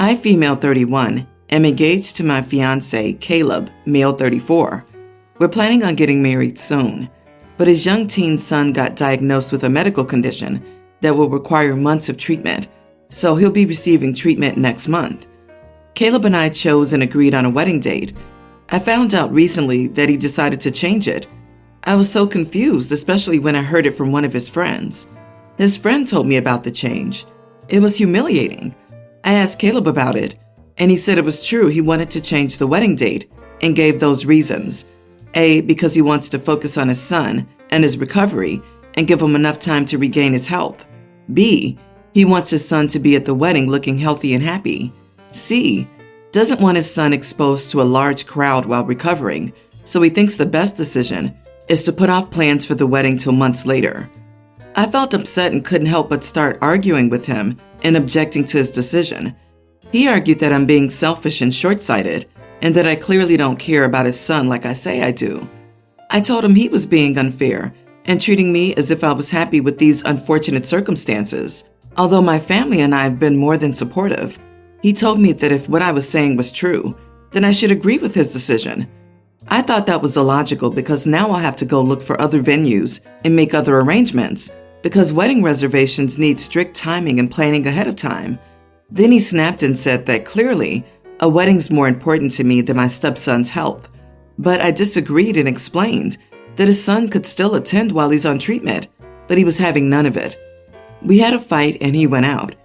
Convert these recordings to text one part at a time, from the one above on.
I, female 31, am engaged to my fiance, Caleb, male 34. We're planning on getting married soon, but his young teen son got diagnosed with a medical condition that will require months of treatment, so he'll be receiving treatment next month. Caleb and I chose and agreed on a wedding date. I found out recently that he decided to change it. I was so confused, especially when I heard it from one of his friends. His friend told me about the change. It was humiliating. I asked Caleb about it, and he said it was true he wanted to change the wedding date and gave those reasons. A, because he wants to focus on his son and his recovery and give him enough time to regain his health. B, he wants his son to be at the wedding looking healthy and happy. C, doesn't want his son exposed to a large crowd while recovering, so he thinks the best decision is to put off plans for the wedding till months later. I felt upset and couldn't help but start arguing with him and objecting to his decision. He argued that I'm being selfish and short-sighted, and that I clearly don't care about his son like I say I do. I told him he was being unfair and treating me as if I was happy with these unfortunate circumstances. Although my family and I have been more than supportive, he told me that if what I was saying was true, then I should agree with his decision. I thought that was illogical because now I'll have to go look for other venues and make other arrangements, because wedding reservations need strict timing and planning ahead of time. Then he snapped and said that clearly, a wedding's more important to me than my stepson's health. But I disagreed and explained that his son could still attend while he's on treatment, but he was having none of it. We had a fight and he went out.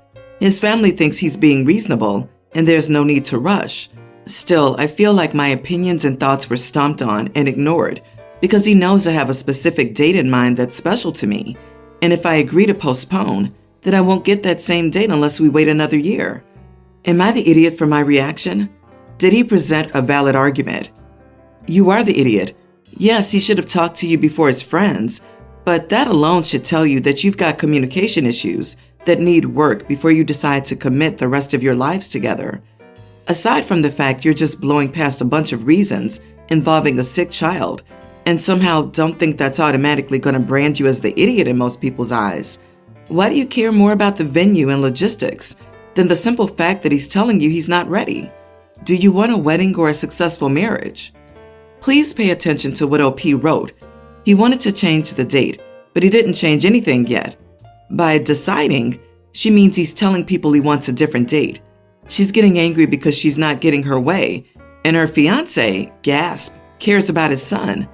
His family thinks he's being reasonable and there's no need to rush. Still, I feel like my opinions and thoughts were stomped on and ignored because he knows I have a specific date in mind that's special to me. And if I agree to postpone, then I won't get that same date unless we wait another year. Am I the idiot for my reaction? Did he present a valid argument? You are the idiot. Yes, he should have talked to you before his friends, but that alone should tell you that you've got communication issues that need work before you decide to commit the rest of your lives together. Aside from the fact you're just blowing past a bunch of reasons involving a sick child, and somehow don't think that's automatically going to brand you as the idiot in most people's eyes, why do you care more about the venue and logistics than the simple fact that he's telling you he's not ready? Do you want a wedding or a successful marriage? Please pay attention to what OP wrote. He wanted to change the date, but he didn't change anything yet. By deciding, she means he's telling people he wants a different date. She's getting angry because she's not getting her way, and her fiance, gasp, cares about his son.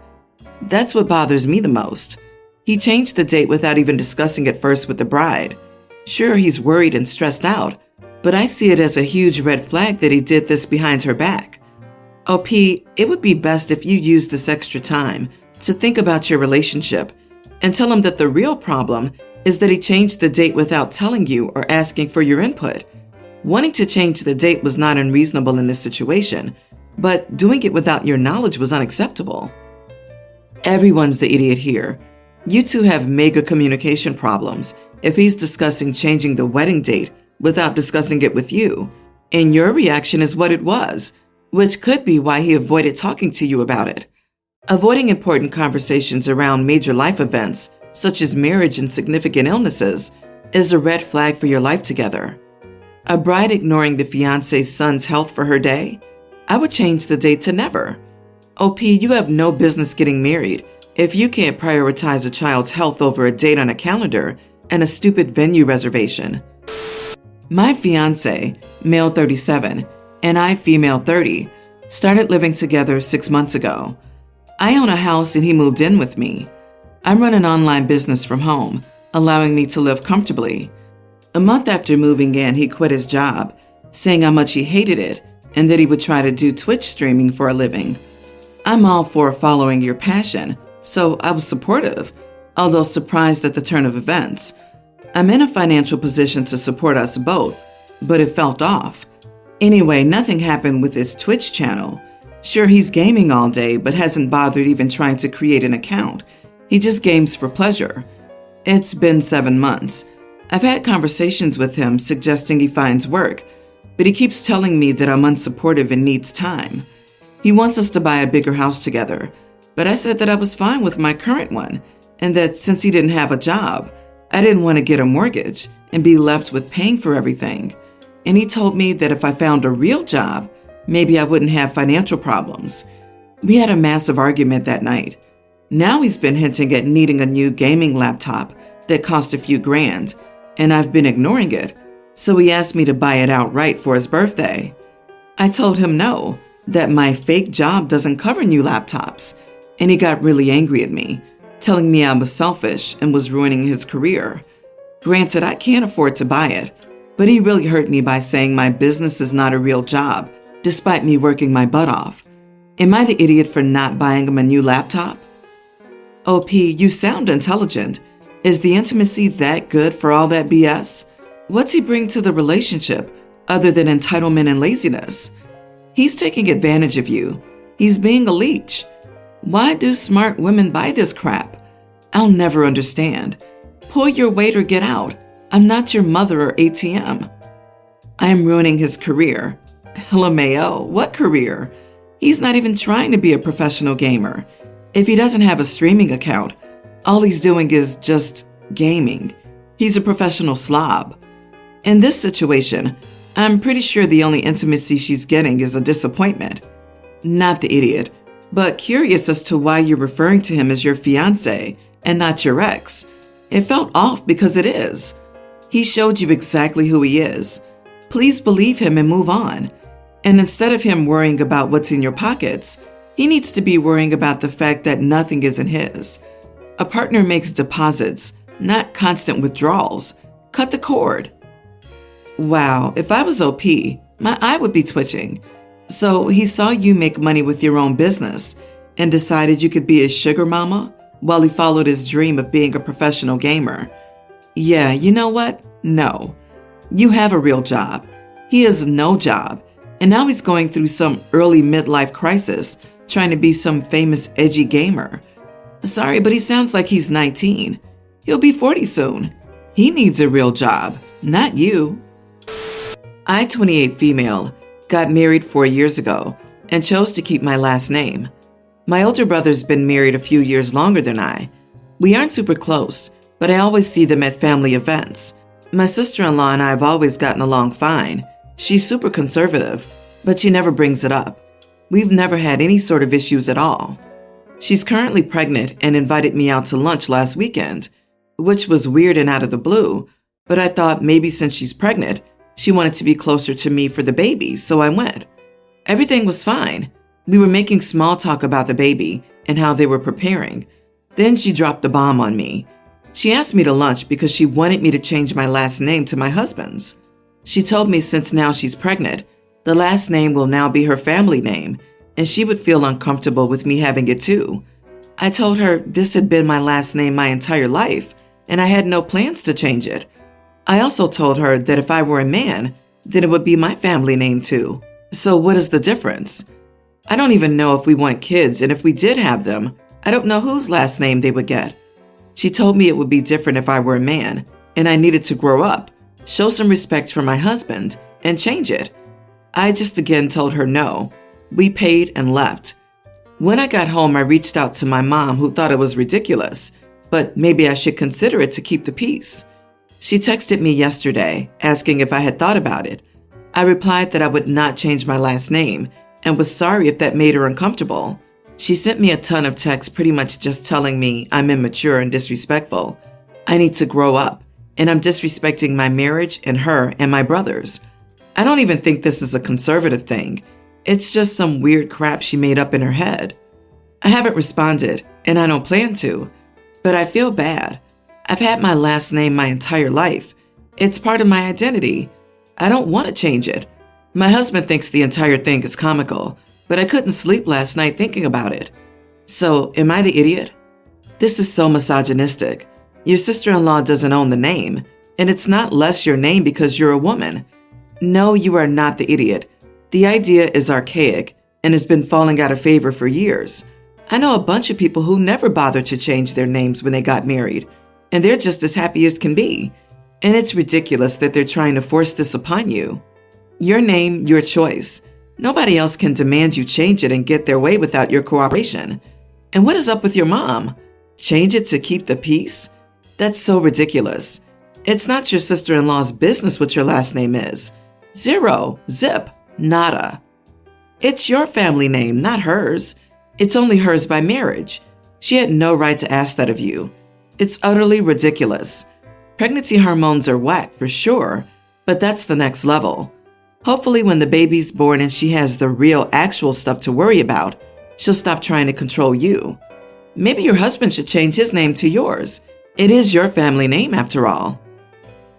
That's what bothers me the most. He changed the date without even discussing it first with the bride. Sure, he's worried and stressed out, but I see it as a huge red flag that he did this behind her back. OP, it would be best if you use this extra time to think about your relationship and tell him that the real problem is that he changed the date without telling you or asking for your input. Wanting to change the date was not unreasonable in this situation, but doing it without your knowledge was unacceptable. Everyone's the idiot here. You two have mega communication problems if he's discussing changing the wedding date without discussing it with you, and your reaction is what it was, which could be why he avoided talking to you about it. Avoiding important conversations around major life events, such as marriage and significant illnesses, is a red flag for your life together. A bride ignoring the fiance's son's health for her day? I would change the date to never. OP, you have no business getting married if you can't prioritize a child's health over a date on a calendar and a stupid venue reservation. My fiance, male 37, and I, female 30, started living together 6 months ago. I own a house and he moved in with me. I run an online business from home, allowing me to live comfortably. A month after moving in, he quit his job, saying how much he hated it and that he would try to do Twitch streaming for a living. I'm all for following your passion, so I was supportive, although surprised at the turn of events. I'm in a financial position to support us both, but it felt off. Anyway, nothing happened with his Twitch channel. Sure, he's gaming all day, but hasn't bothered even trying to create an account. He just games for pleasure. It's been 7 months. I've had conversations with him suggesting he finds work, but he keeps telling me that I'm unsupportive and needs time. He wants us to buy a bigger house together, but I said that I was fine with my current one, and that since he didn't have a job, I didn't want to get a mortgage and be left with paying for everything. and he told me that if I found a real job, maybe I wouldn't have financial problems. We had a massive argument that night. Now he's been hinting at needing a new gaming laptop that cost a few grand, and I've been ignoring it, so he asked me to buy it outright for his birthday. I told him no, that my fake job doesn't cover new laptops, and he got really angry at me, telling me I was selfish and was ruining his career. Granted, I can't afford to buy it, but he really hurt me by saying my business is not a real job, despite me working my butt off. Am I the idiot for not buying him a new laptop? OP, you sound intelligent. Is the intimacy that good for all that BS? What's he bring to the relationship other than entitlement and laziness? He's taking advantage of you. He's being a leech. Why do smart women buy this crap? I'll never understand. Pull your weight or get out. I'm not your mother or ATM. I am ruining his career. LMAO, what career? He's not even trying to be a professional gamer. If he doesn't have a streaming account, all he's doing is just gaming. He's a professional slob. In this situation, I'm pretty sure the only intimacy she's getting is a disappointment. Not the idiot, but curious as to why you're referring to him as your fiance and not your ex. It felt off because it is. He showed you exactly who he is. Please believe him and move on. And instead of him worrying about what's in your pockets, he needs to be worrying about the fact that nothing isn't his. A partner makes deposits, not constant withdrawals. Cut the cord. Wow, if I was OP, my eye would be twitching. So he saw you make money with your own business and decided you could be his sugar mama while he followed his dream of being a professional gamer. Yeah, you know what? No. You have a real job. He has no job. And now he's going through some early midlife crisis, trying to be some famous edgy gamer. Sorry, but he sounds like he's 19. He'll be 40 soon. He needs a real job, not you. I, 28 female, got married 4 years ago and chose to keep my last name. My older brother's been married a few years longer than I. We aren't super close, but I always see them at family events. My sister-in-law and I have always gotten along fine. She's super conservative, but she never brings it up. We've never had any sort of issues at all. She's currently pregnant and invited me out to lunch last weekend, which was weird and out of the blue, but I thought maybe since she's pregnant, she wanted to be closer to me for the baby, so I went. Everything was fine. We were making small talk about the baby and how they were preparing. Then she dropped the bomb on me. She asked me to lunch because she wanted me to change my last name to my husband's. She told me since now she's pregnant, the last name will now be her family name, and she would feel uncomfortable with me having it too. I told her this had been my last name my entire life, and I had no plans to change it. I also told her that if I were a man, then it would be my family name too. So what is the difference? I don't even know if we want kids, and if we did have them, I don't know whose last name they would get. She told me it would be different if I were a man, and I needed to grow up, show some respect for my husband, and change it. I just again told her no. We paid and left. When I got home, I reached out to my mom, who thought it was ridiculous, but maybe I should consider it to keep the peace. She texted me yesterday, asking if I had thought about it. I replied that I would not change my last name and was sorry if that made her uncomfortable. She sent me a ton of texts pretty much just telling me I'm immature and disrespectful. I need to grow up, and I'm disrespecting my marriage and her and my brothers. I don't even think this is a conservative thing. It's just some weird crap she made up in her head. I haven't responded, and I don't plan to, but I feel bad. I've had my last name my entire life. It's part of my identity. I don't want to change it. My husband thinks the entire thing is comical, but I couldn't sleep last night thinking about it. So, am I the idiot? This is so misogynistic. Your sister-in-law doesn't own the name, and it's not less your name because you're a woman. No, you are not the idiot. The idea is archaic and has been falling out of favor for years. I know a bunch of people who never bothered to change their names when they got married, and they're just as happy as can be. And it's ridiculous that they're trying to force this upon you. Your name, your choice. Nobody else can demand you change it and get their way without your cooperation. And what is up with your mom? Change it to keep the peace? That's so ridiculous. It's not your sister-in-law's business what your last name is. Zero, zip, nada. It's your family name, not hers. It's only hers by marriage. She had no right to ask that of you. It's utterly ridiculous. Pregnancy hormones are whack for sure, but that's the next level. Hopefully when the baby's born and she has the real actual stuff to worry about, she'll stop trying to control you. Maybe your husband should change his name to yours. It is your family name after all.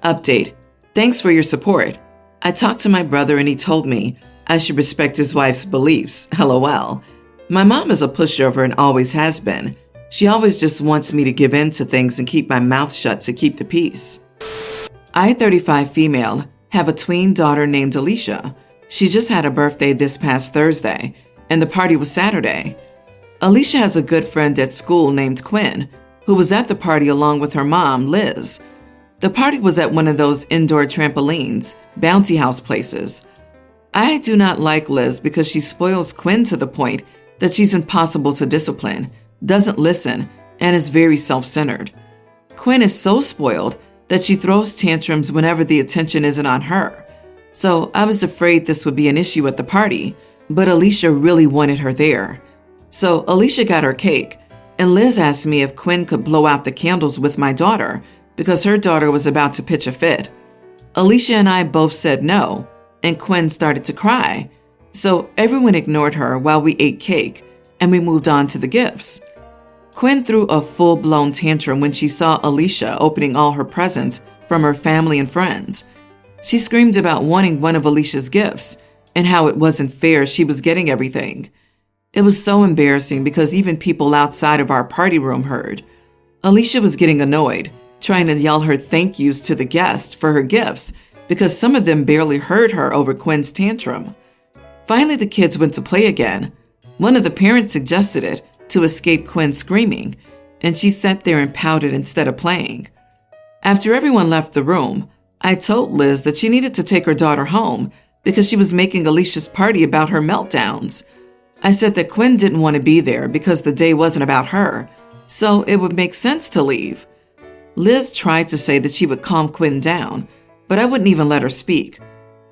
Update. Thanks for your support. I talked to my brother and he told me I should respect his wife's beliefs. LOL. My mom is a pushover and always has been. She always just wants me to give in to things and keep my mouth shut to keep the peace. I, 35 female, have a tween daughter named Alicia. She just had a birthday this past Thursday, and the party was Saturday. Alicia has a good friend at school named Quinn, who was at the party along with her mom, Liz. The party was at one of those indoor trampolines, bouncy house places. I do not like Liz because she spoils Quinn to the point that she's impossible to discipline, doesn't listen, and is very self-centered. Quinn is so spoiled that she throws tantrums whenever the attention isn't on her. So I was afraid this would be an issue at the party, but Alicia really wanted her there. So Alicia got her cake, and Liz asked me if Quinn could blow out the candles with my daughter because her daughter was about to pitch a fit. Alicia and I both said no, and Quinn started to cry. So everyone ignored her while we ate cake, and we moved on to the gifts. Quinn threw a full-blown tantrum when she saw Alicia opening all her presents from her family and friends. She screamed about wanting one of Alicia's gifts and how it wasn't fair she was getting everything. It was so embarrassing because even people outside of our party room heard. Alicia was getting annoyed, trying to yell her thank yous to the guests for her gifts because some of them barely heard her over Quinn's tantrum. Finally, the kids went to play again. One of the parents suggested it to escape Quinn screaming, and she sat there and pouted instead of playing. After everyone left the room, I told Liz that she needed to take her daughter home because she was making Alicia's party about her meltdowns. I said that Quinn didn't want to be there because the day wasn't about her, so it would make sense to leave. Liz tried to say that she would calm Quinn down, but I wouldn't even let her speak.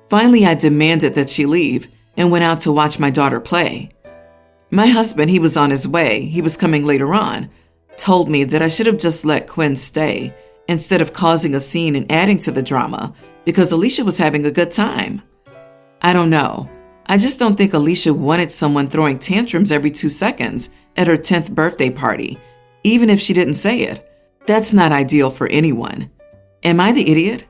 Finally, I demanded that she leave and went out to watch my daughter play. My husband, he was on his way, he was coming later on, told me that I should have just let Quinn stay instead of causing a scene and adding to the drama because Alicia was having a good time. I don't know. I just don't think Alicia wanted someone throwing tantrums every 2 seconds at her 10th birthday party, even if she didn't say it. That's not ideal for anyone. Am I the idiot?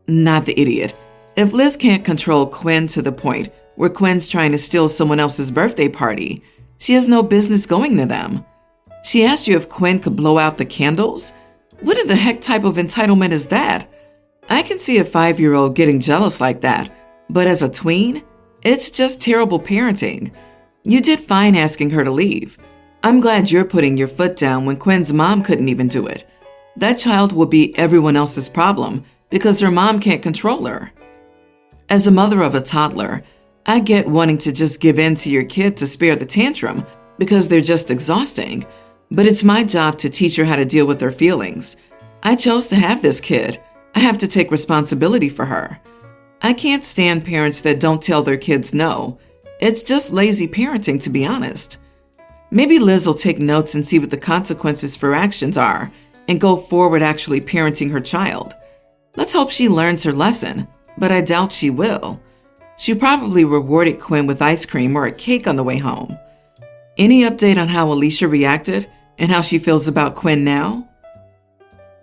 Not the idiot. If Liz can't control Quinn to the point where Quinn's trying to steal someone else's birthday party, she has no business going to them. She asked you if Quinn could blow out the candles? What in the heck type of entitlement is that? I can see a 5-year-old getting jealous like that, but as a tween, it's just terrible parenting. You did fine asking her to leave. I'm glad you're putting your foot down when Quinn's mom couldn't even do it. That child will be everyone else's problem because her mom can't control her. As a mother of a toddler, I get wanting to just give in to your kid to spare the tantrum because they're just exhausting, but it's my job to teach her how to deal with her feelings. I chose to have this kid. I have to take responsibility for her. I can't stand parents that don't tell their kids no. It's just lazy parenting, to be honest. Maybe Liz will take notes and see what the consequences for actions are and go forward actually parenting her child. Let's hope she learns her lesson, but I doubt she will. She probably rewarded Quinn with ice cream or a cake on the way home. Any update on how Alicia reacted and how she feels about Quinn now?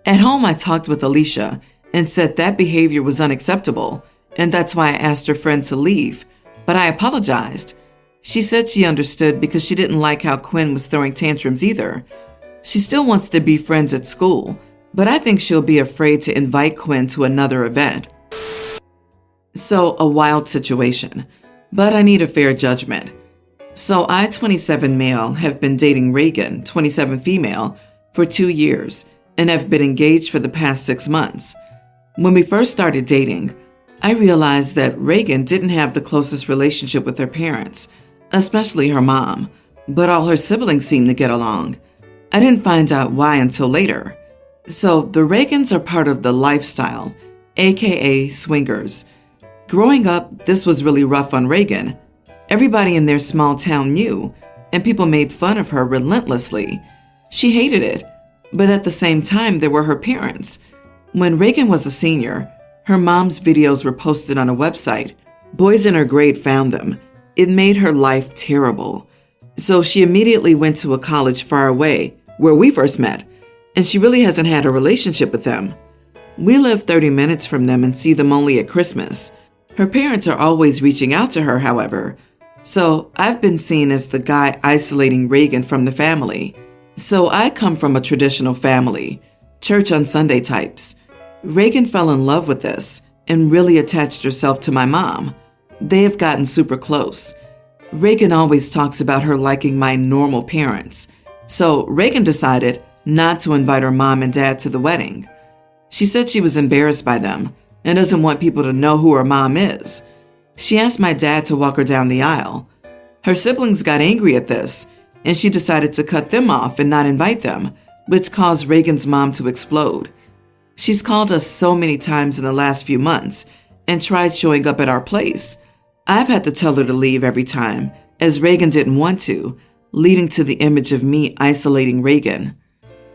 At home, I talked with Alicia and said that behavior was unacceptable, and that's why I asked her friend to leave, but I apologized. She said she understood because she didn't like how Quinn was throwing tantrums either. She still wants to be friends at school, but I think she'll be afraid to invite Quinn to another event. So, a wild situation, but I need a fair judgment. So I, 27 male, have been dating Reagan, 27 female, for 2 years and have been engaged for the past 6 months. When we first started dating, I realized that Reagan didn't have the closest relationship with her parents, especially her mom, but all her siblings seemed to get along. I didn't find out why until later. So the Reagans are part of the lifestyle, aka swingers. Growing up, this was really rough on Reagan. Everybody in their small town knew, and people made fun of her relentlessly. She hated it, but at the same time, there were her parents. When Reagan was a senior, her mom's videos were posted on a website. Boys in her grade found them. It made her life terrible. So she immediately went to a college far away, where we first met, and she really hasn't had a relationship with them. We live 30 minutes from them and see them only at Christmas. Her parents are always reaching out to her, however. So I've been seen as the guy isolating Reagan from the family. So I come from a traditional family, church on Sunday types. Reagan fell in love with this and really attached herself to my mom. They have gotten super close. Reagan always talks about her liking my normal parents. So Reagan decided not to invite her mom and dad to the wedding. She said she was embarrassed by them and doesn't want people to know who her mom is. She asked my dad to walk her down the aisle. Her siblings got angry at this, and she decided to cut them off and not invite them, which caused Reagan's mom to explode. She's called us so many times in the last few months and tried showing up at our place. I've had to tell her to leave every time, as Reagan didn't want to, leading to the image of me isolating Reagan.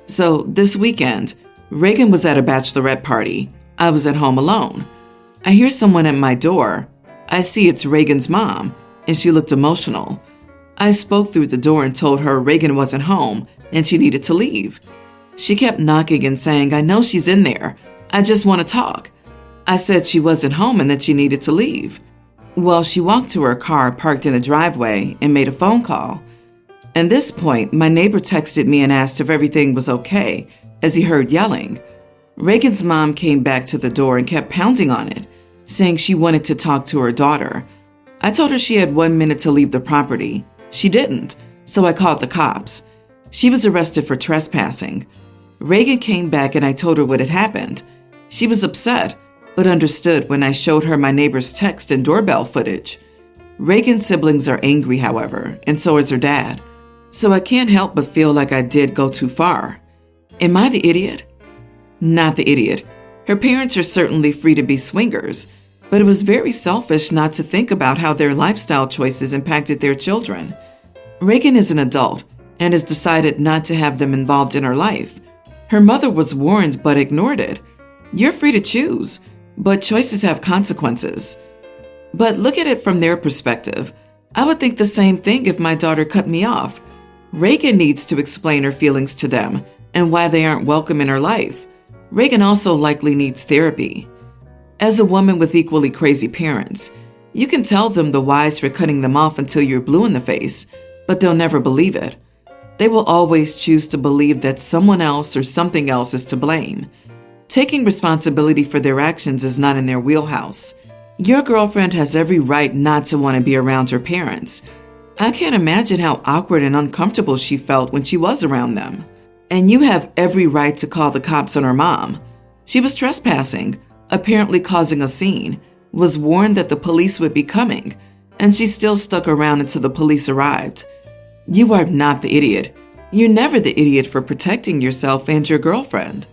So this weekend, Reagan was at a bachelorette party. I was at home alone. I hear someone at my door. I see it's Reagan's mom, and she looked emotional. I spoke through the door and told her Reagan wasn't home and she needed to leave. She kept knocking and saying, "I know she's in there. I just want to talk." I said she wasn't home and that she needed to leave. Well, she walked to her car parked in a driveway and made a phone call. At this point, my neighbor texted me and asked if everything was okay, as he heard yelling. Reagan's mom came back to the door and kept pounding on it, saying she wanted to talk to her daughter. I told her she had 1 minute to leave the property. She didn't, so I called the cops. She was arrested for trespassing. Reagan came back and I told her what had happened. She was upset, but understood when I showed her my neighbor's text and doorbell footage. Reagan's siblings are angry, however, and so is her dad. So I can't help but feel like I did go too far. Am I the idiot? Not the idiot. Her parents are certainly free to be swingers, but it was very selfish not to think about how their lifestyle choices impacted their children. Reagan is an adult and has decided not to have them involved in her life. Her mother was warned but ignored it. You're free to choose, but choices have consequences. But look at it from their perspective. I would think the same thing if my daughter cut me off. Reagan needs to explain her feelings to them and why they aren't welcome in her life. Reagan also likely needs therapy. As a woman with equally crazy parents, you can tell them the whys for cutting them off until you're blue in the face, but they'll never believe it. They will always choose to believe that someone else or something else is to blame. Taking responsibility for their actions is not in their wheelhouse. Your girlfriend has every right not to want to be around her parents. I can't imagine how awkward and uncomfortable she felt when she was around them. And you have every right to call the cops on her mom. She was trespassing, apparently causing a scene, was warned that the police would be coming, and she still stuck around until the police arrived. You are not the idiot. You're never the idiot for protecting yourself and your girlfriend.